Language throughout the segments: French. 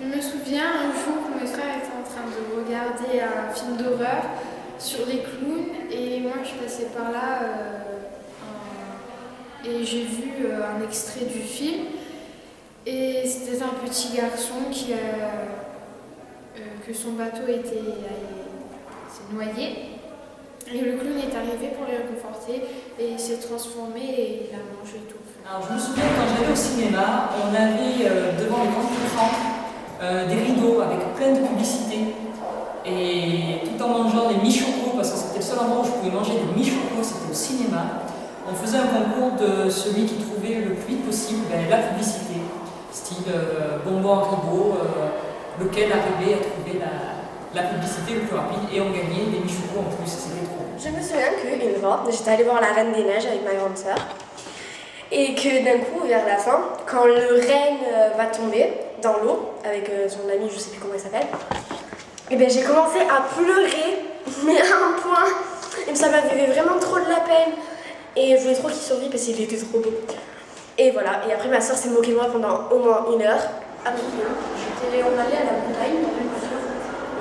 Je me souviens un jour où mes frères étaient en train de regarder un film d'horreur sur les clowns et moi je passais par là et j'ai vu un extrait du film et c'était un petit garçon que son bateau s'est noyé et le clown est arrivé pour le réconforter et il s'est transformé et il a mangé tout. Alors je me souviens quand j'allais au cinéma, on avait devant le grand écran des rideaux avec plein de publicités et tout en mangeant des mi-chocos, parce que c'était le seul endroit où je pouvais manger des mi-chocos, c'était au cinéma. On faisait un concours de celui qui trouvait le plus vite possible la publicité, style bonbon Haribo, lequel arrivait à trouver la publicité le plus rapide et on gagnait des mi-chocos en plus, c'était trop. Je me souviens qu'une fois, j'étais allée voir la Reine des Neiges avec ma grande sœur et que d'un coup, vers la fin, quand le renne va tomber dans l'eau avec son ami, je sais plus comment il s'appelle, et bien j'ai commencé à pleurer, mais à un point, et ça m'avait fait vraiment trop de la peine. Et je voulais trop qu'il survive parce qu'il était trop beau. Et voilà, et après ma soeur s'est moquée de moi pendant au moins 1 heure. Après, on allait à la montagne dans une voiture,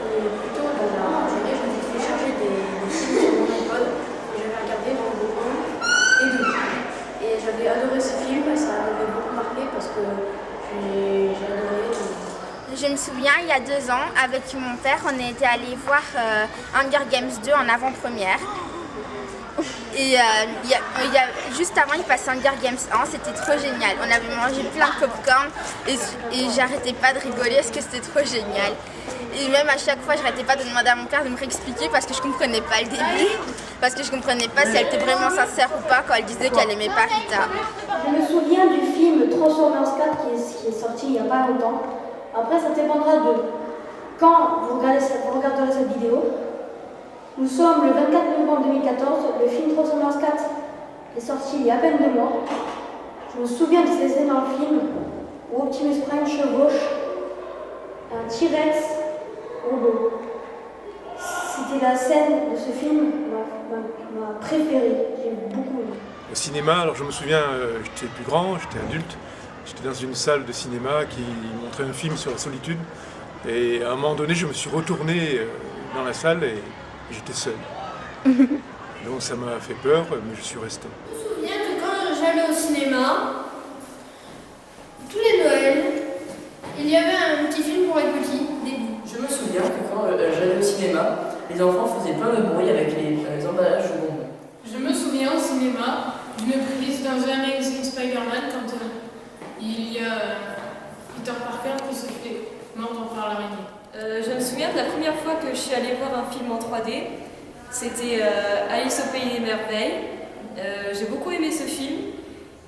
et plutôt dans la journée, je m'étais fait charger des films sur mon iPod, et j'avais regardé dans le 1 et 2. Et j'avais adoré ce film, et ça m'avait beaucoup marqué parce que j'ai adoré. Je me souviens, il y a 2 ans, avec mon père, on était allé voir Hunger Games 2 en avant-première. Et juste avant, il passait Hunger Games 1, c'était trop génial. On avait mangé plein de popcorn et j'arrêtais pas de rigoler parce que c'était trop génial. Et même à chaque fois, j'arrêtais pas de demander à mon père de me réexpliquer parce que je comprenais pas le début. Parce que je comprenais pas si elle était vraiment sincère ou pas quand elle disait qu'elle aimait pas Rita. Je me souviens du film Transformers 4 qui est sorti il y a pas longtemps. Après, ça dépendra de quand vous regarderez cette vidéo. Nous sommes le 24 novembre 2014, le film Transformers 4 est sorti il y a à peine 2 mois. Je me souviens de ces scènes dans le film où Optimus Prime chevauche un T-Rex robot. C'était la scène de ce film ma préférée, j'ai beaucoup aimé. Au cinéma, alors je me souviens, j'étais plus grand, j'étais adulte, j'étais dans une salle de cinéma qui montrait un film sur la solitude et à un moment donné je me suis retourné dans la salle et j'étais seul. Donc ça m'a fait peur, mais je suis resté. Je me souviens que quand j'allais au cinéma, tous les Noëls, il y avait un petit film pour les petits, des bouts. Je me souviens que quand j'allais au cinéma, les enfants faisaient plein de bruit avec les emballages de bonbons. Je me souviens au cinéma d'une prise dans un magazine Spider-Man quand il y a Peter Parker qui se fait mordre par l'araignée. Je me souviens de la première fois que je suis allée voir un film en 3D. C'était Alice au Pays des Merveilles. J'ai beaucoup aimé ce film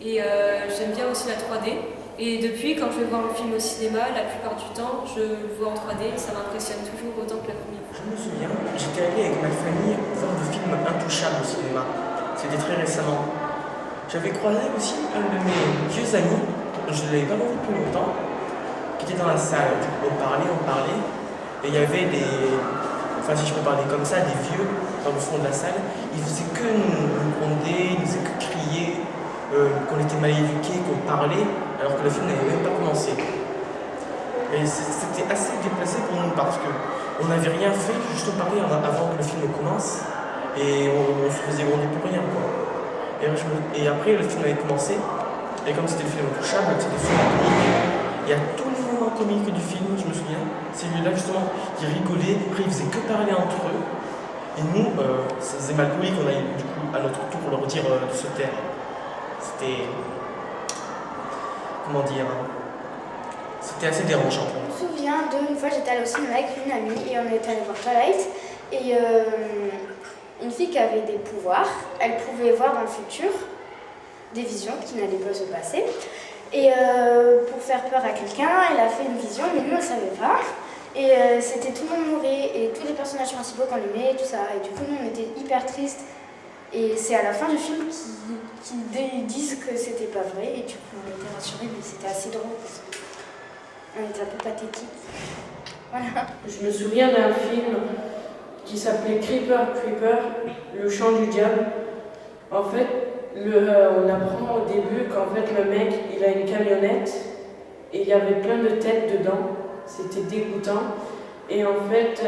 et j'aime bien aussi la 3D. Et depuis, quand je vais voir un film au cinéma, la plupart du temps, je le vois en 3D et ça m'impressionne toujours autant que la première fois. Je me souviens, j'étais allé avec ma famille voir le film Intouchable au cinéma. C'était très récemment. J'avais croisé aussi un de mes vieux amis, je ne l'avais pas vu depuis longtemps, qui était dans la salle. On parlait, et il y avait des, enfin si je peux parler comme ça, des vieux dans le fond de la salle. Ils faisaient que nous gronder, ils faisaient que crier, qu'on était mal éduqués, qu'on parlait, alors que le film n'avait même pas commencé. Et c'était assez déplacé pour nous parce qu'on n'avait rien fait, juste on parlait avant que le film commence, et on se faisait gronder pour rien, quoi. Et après le film avait commencé, et comme c'était le film Intouchable, c'était le film comique. Il y a tous les moments comiques du film, je me souviens. C'est lui-là justement qui rigolait, après ils faisaient que parler entre eux. Et nous, ça faisait mal poli qu'on aille du coup à notre tour leur dire de se taire. C'était. Comment dire, c'était assez dérangeant. Je me souviens d'une fois, j'étais allée au cinéma avec une amie et on était allé voir Twilight. Et une fille qui avait des pouvoirs, elle pouvait voir dans le futur des visions qui n'allaient pas se passer. Et pour faire peur à quelqu'un, elle a fait une vision, mais nous on ne savait pas. Et c'était tout le monde mourait et tous les personnages principaux qu'on aimait, tout ça. Et du coup, nous on était hyper tristes. Et c'est à la fin du film qu'ils disent que c'était pas vrai. Et du coup, on était rassurés, mais c'était assez drôle parce qu'on était un peu pathétique. Voilà. Je me souviens d'un film qui s'appelait Creeper, le chant du diable. En fait, on apprend au début qu'en fait le mec il a une camionnette et il y avait plein de têtes dedans c'était dégoûtant. Et en fait,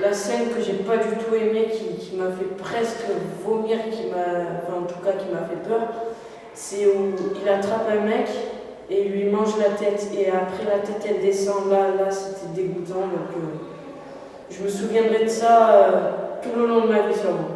la scène que j'ai pas du tout aimée, qui m'a fait presque vomir, en tout cas qui m'a fait peur, c'est où il attrape un mec et il lui mange la tête. Et après la tête elle descend, là c'était dégoûtant. Donc je me souviendrai de ça tout le long de ma vie sûrement.